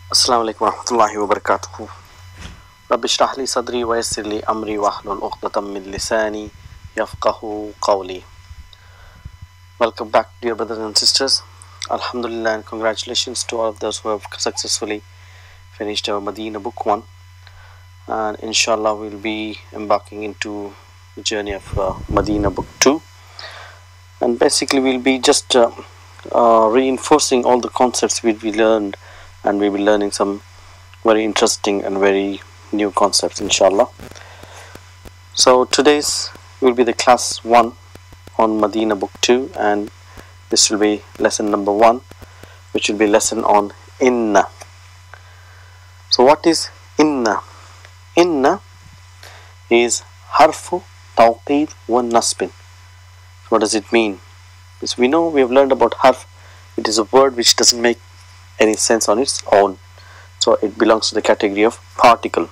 Assalamu alaikum warahmatullahi wabarakatuh. Rabbi shrah li sadri wa yassir li amri wahlul 'uqdatam min lisani yafqahu qawli. Welcome back, dear brothers and sisters. Alhamdulillah and congratulations to all of those who have successfully finished our Madina book 1. And inshaAllah we'll be embarking into the journey of Madina book 2. And basically we'll be just reinforcing all the concepts we learned, and we'll be learning some very interesting and very new concepts inshallah. So today's will be the class 1 on Madina book 2, and this will be lesson number 1, which will be lesson on inna. So what is inna? Inna is harfu tawqid wa nasbin. What does it mean? Because we know, we have learned about harf. It is a word which doesn't make any sense on its own, so it belongs to the category of particle.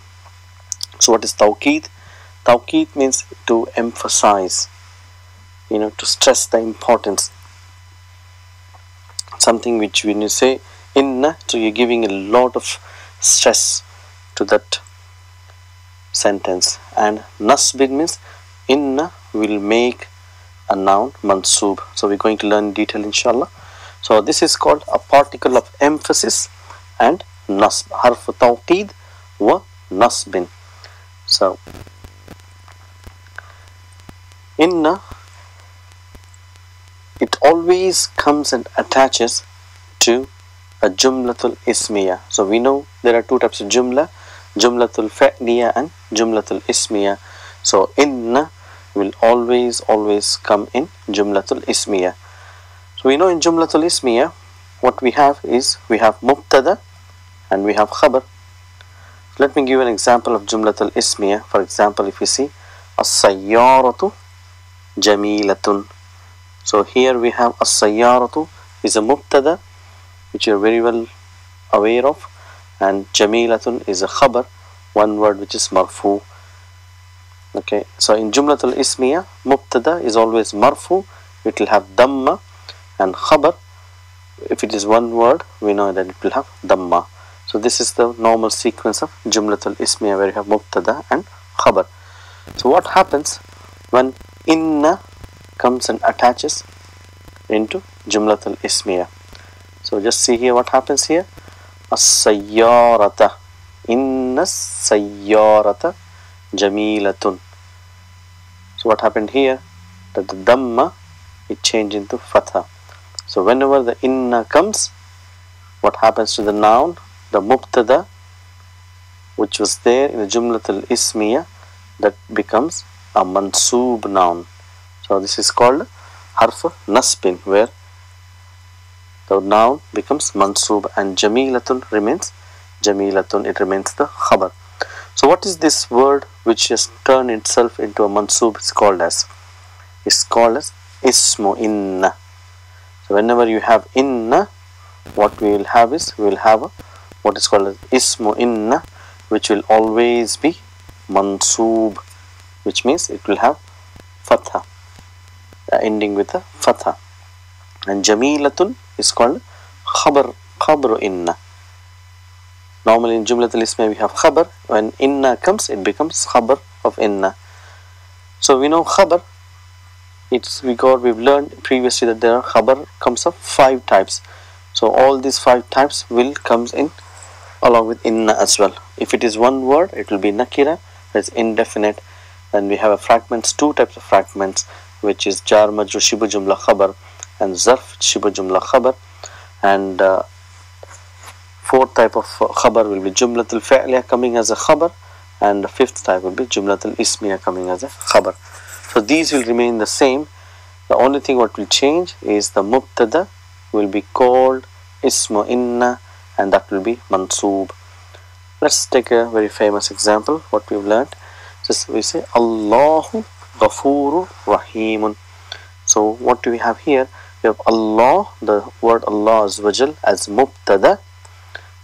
So what is tawqid? Tawqid means to emphasize, to stress the importance. Something which when you say inna, so you're giving a lot of stress to that sentence. And nasbin means inna will make a noun mansoob. So we're going to learn in detail inshallah. So this is called a particle of emphasis and nasb, harf tawqid wa nasbin. So inna, it always comes and attaches to a jumlatul ismiya. So we know there are two types of jumla, jumlatul fa'liya and jumlatul ismiya. So inna will always come in jumlatul ismiya. So we know in jumlatul ismiya what we have is we have mubtada and we have khabar. Let me give an example of jumlatul ismiya. For example, if you see as-sayyaratu jamilatun. So here we have as-sayyaratu is a mubtada which you are very well aware of, and jamilatun is a khabar, one word which is marfu. Okay, so in jumlatul ismiya, mubtada is always marfu, it will have damma, and khabar, if it is one word, we know that it will have damma. So this is the normal sequence of jumlatul ismiya, where you have mubtada and khabar. So what happens when inna comes and attaches into jumlatul ismiya? So just see here what happens here. As-sayyarata, inna as-sayyarata jamilatun. So what happened here, that the damma, it changed into fatha. So whenever the inna comes, what happens to the noun? The mubtada which was there in the jumlatul ismiya, that becomes a mansoob noun. So this is called harf nasbin, where the noun becomes mansoob and jamilatun remains jamilatun, it remains the khabar. So what is this word which has turned itself into a mansoob? It's called as ismu inna. So whenever you have inna, what we will have is, we will have what is called as ismu inna, which will always be mansoob, which means it will have fatha, ending with a fatha. And jamilatun is called khabru inna. Normally in jumlatul ismiya we have khabar. When inna comes, it becomes khabar of inna. So we know khabar, we've learned previously that there are khabar comes of 5 types. So all these 5 types will comes in along with inna as well. If it is one word, it will be nakira, it's indefinite. Then we have fragments, 2 types of fragments, which is jar majrur shibu jumla khabar and zarf shibu jumla khabar. And 4th type of khabar will be jumlatul fa'liya coming as a khabar, and the 5th type will be jumlatul ismiya coming as a khabar. So these will remain the same. The only thing what will change is the mubtada will be called ismu inna, and that will be mansoob. Let's take a very famous example, what we've learned. Just we say Allahu Ghafuru Rahimun. So what do we have here? We have Allah, the word Allah as mubtada,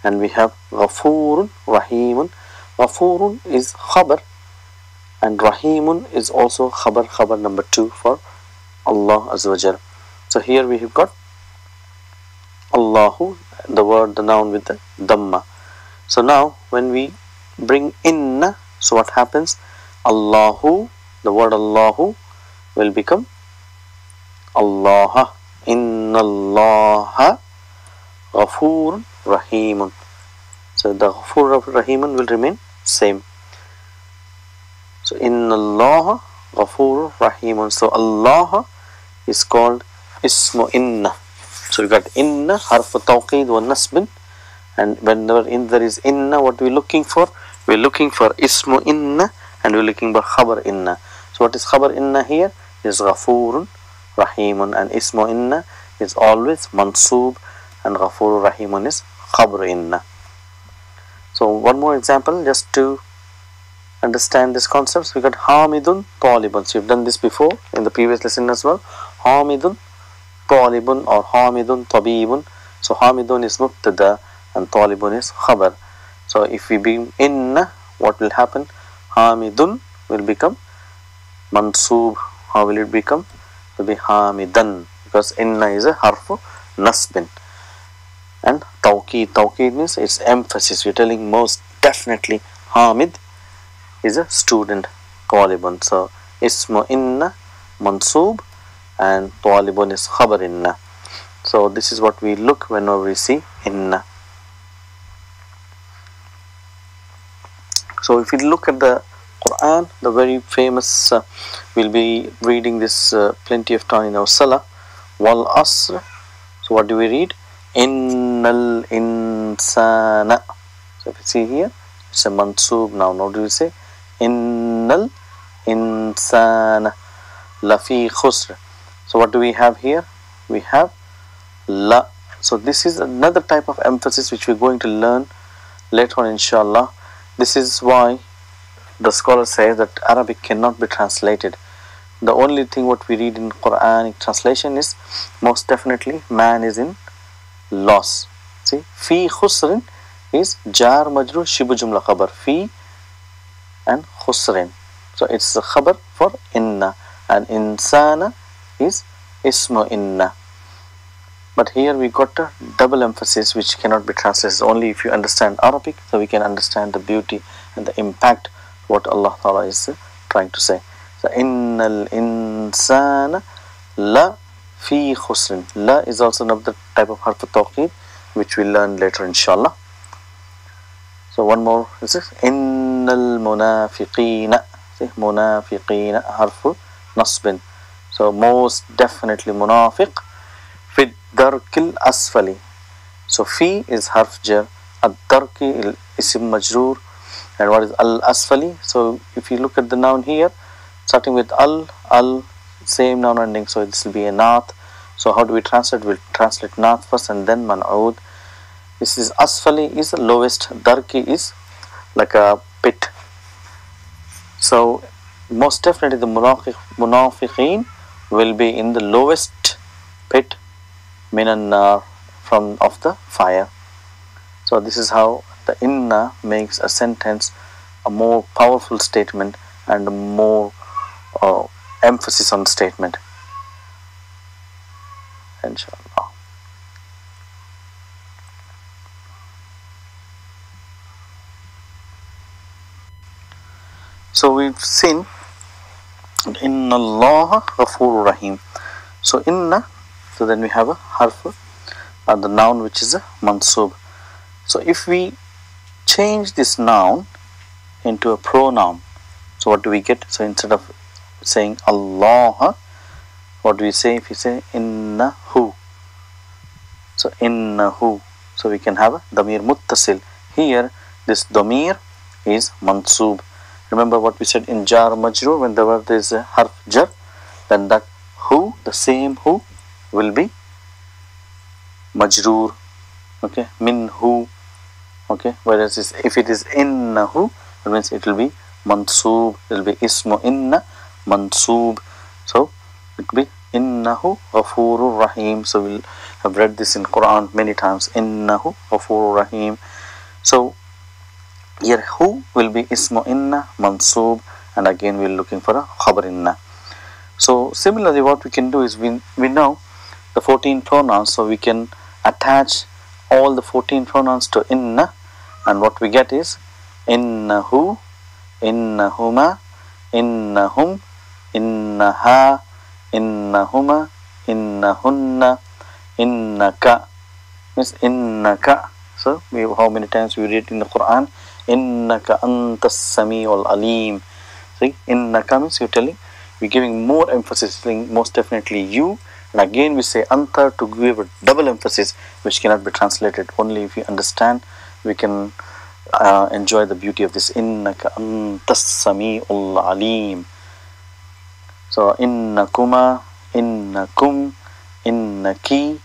and we have Ghafurun Rahimun. Ghafurun is khabar, and Rahimun is also khabar number 2 for Allah Azza wa Jal. So here we have got Allahu, the word, the noun with the Dhamma. So now when we bring inna, so what happens? Allahu, the word Allahu will become Allah. Inna Allah Ghafur Rahimun. So the Ghafur Rahimun will remain same. So Inna Allah Ghafur Rahimun. So Allah is called Ismu Inna. So we got Inna, Harf Tawqeed wa Nasbin. And whenever there is Inna, what we're looking for? We're looking for Ismu Inna and we're looking for Khabar Inna. So what is Khabar Inna here? Is Ghafurun Rahimun, and Ismu Inna is always Mansoob and Ghafur Rahimun is Khabar Inna. So one more example just to understand this concepts. We got Hamidun Talibun. So you've done this before in the previous lesson as well. Hamidun Talibun or Hamidun Tabibun. So Hamidun is Mubtada and Talibun is Khabar. So if we bring Inna, what will happen? Hamidun will become Mansoob. How will it become? It will be Hamidan, because Inna is a Harfu Nasbin. And Tawqeed means it's emphasis. We're telling most definitely Hamid is a student, Talibun. So Ismu Inna Mansoob and Talibun is Khabar Inna. So this is what we look whenever we see Inna. So if we look at the Quran, the very famous, we'll be reading this plenty of time in our Salah. Wal Asr. So what do we read? Innal insana. So if you see here, it's a mansoob now. Now do we say Innal insana lafi khusr. So what do we have here? We have la. So this is another type of emphasis which we're going to learn later on, inshaAllah. This is why the scholar says that Arabic cannot be translated. The only thing what we read in Quranic translation is most definitely man is in loss. See, fi khusrin is jar majrur shibu jumla khabar, fi and khusrin. So it's a khabar for inna, and insana is ismu inna. But here we got a double emphasis which cannot be translated. Only if you understand Arabic, so we can understand the beauty and the impact what Allah Ta'ala is trying to say. So innal insana la fi khusrin. La is also another type of harf tawqeed which we'll learn later, inshallah. So one more is this innal munafiqina. See, munafiqina harfu nasbin. So most definitely munafiq fi darkil asfali. So fi is harf jar, ad-darki isim majroor, and what is al asfali? So if you look at the noun here, starting with al same noun ending, so this will be a naat. So how do we translate? We'll translate naat first and then man'ud. This is asfali is the lowest, darki is like a pit. So most definitely the munafiqeen will be in the lowest pit, minan nar, from of the fire. So this is how the inna makes a sentence a more powerful statement and a more emphasis on statement, inshallah. So we've seen Inna Allah Ghafur Rahim. So Inna, so then we have a harf, the noun which is a mansoob. So if we change this noun into a pronoun, so what do we get? So instead of saying Allah, what do we say? If we say innahu, so innahu, so we can have a damir muttasil. Here this damir is mansoob. Remember what we said in jar majroor, when there is a harf jar, then that hu, the same hu, will be majroor, okay, minhu, okay, whereas if it is innahu, that means it will be mansoob, it will be ismu inna mansoob. So it will be innahu ghafurur rahim. So we'll have read this in Quran many times, innahu ghafurur rahim. So here hu will be ismu inna mansoob, and again we're looking for a khabar inna. So similarly what we can do is we know the 14 pronouns, so we can attach all the 14 pronouns to inna and what we get is innahu, innahuma, innahum, innaha, innahuma, innahunna, innaka. Means innaka. So how many times we read in the Quran? Innaka antas samiul alim. See, innaka means you're telling, we're giving more emphasis, saying most definitely you, and again we say anta to give a double emphasis, which cannot be translated. Only if you understand, we can enjoy the beauty of this. Innaka antas samiul alim. So innakuma, innakum, innaki,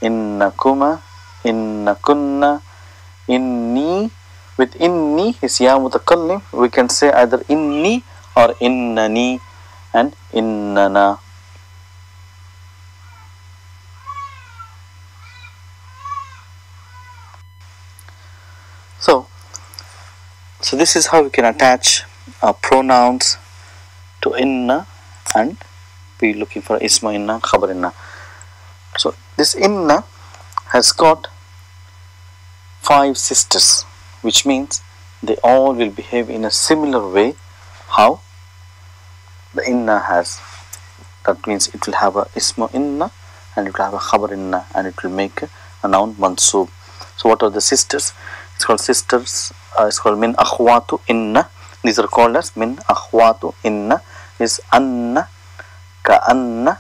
innakuma, innakunna, inni. With inni is ya mutakallim, we can say either inni or innani and innana. So this is how we can attach pronouns to inna and be looking for isma inna, khabar inna. So this inna has got 5 sisters, which means they all will behave in a similar way how the inna has. That means it will have a isma inna and it will have a khabar inna and it will make a noun mansoob. So what are the sisters? It's called sisters. It's called min akhwatu inna. These are called as min akhwatu inna. Is anna, ka anna,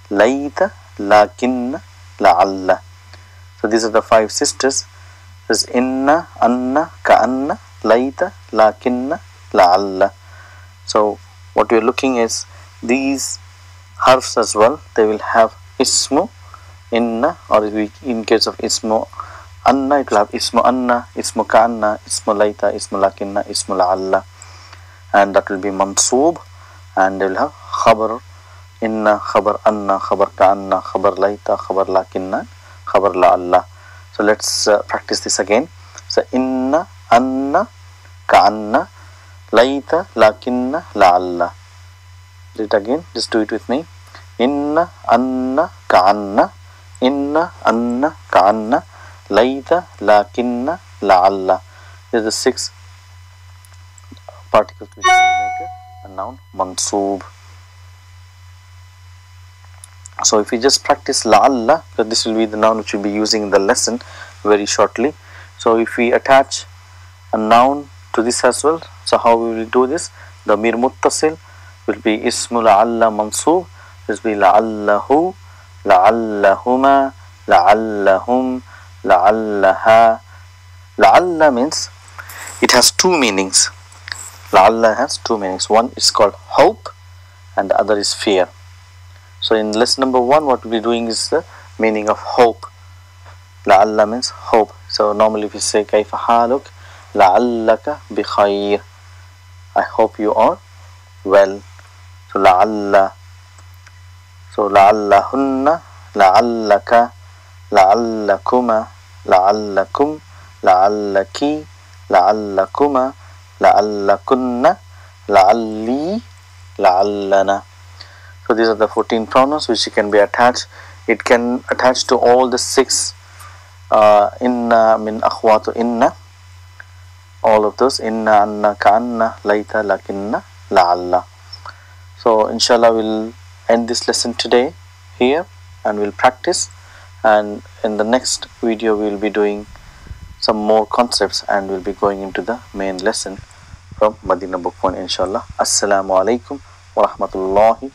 layta, lakinna, la'alla. So these are the 5 sisters. Is inna, anna, ka anna, layta, lakinna, la'alla. So what we are looking is these harfs as well. They will have ismu inna, or in case of ismu anna, it will have ismu anna, ismu ka anna, ismu layta, ismu lakinna, ismu la'alla, and that will be mansoob, and they will have khabar inna, khabar anna, khabar ka anna, khabar layta, khabar lakinna, khabar la'alla. So let's practice this again. So inna, anna, ka anna, layta, lakinna, la'alla. Do it again. Just do it with me. Inna, anna, ka anna, inna, anna, ka anna, layta, lakinna, la'alla. These are the 6 particles which will make a noun mansoob. So if we just practice la'alla, because this will be the noun which we'll be using in the lesson very shortly. So if we attach a noun to this as well, so how we will do this? The mir muttasil will be ismu la'alla mansoob. This will be la'allahu, la'allahuma, la'allahum, la'allaha. La'alla means it has 2 meanings. La'alla has 2 meanings. One is called hope and the other is fear. So in lesson number 1, what we'll be doing is the meaning of hope. La'alla means hope. So normally if we say kaifa haluk, la'allaka bi khair, I hope you are well. So la'alla. So la'allahunna, la'allaka, la'allakuma, la'allakum, la'allaki, la'allakuma, la'allakunna, la'alli, la'allana. So these are the 14 pronouns which can be attached. It can attach to all the 6 inna, min akhwatu inna, all of those, inna, anna, ka anna, layta, lakinna, la'alla. So inshallah we'll end this lesson today here and we'll practice, and in the next video we'll be doing some more concepts and we'll be going into the main lesson from Madina book 1 inshallah. Assalamu alaikum wa rahmatullahi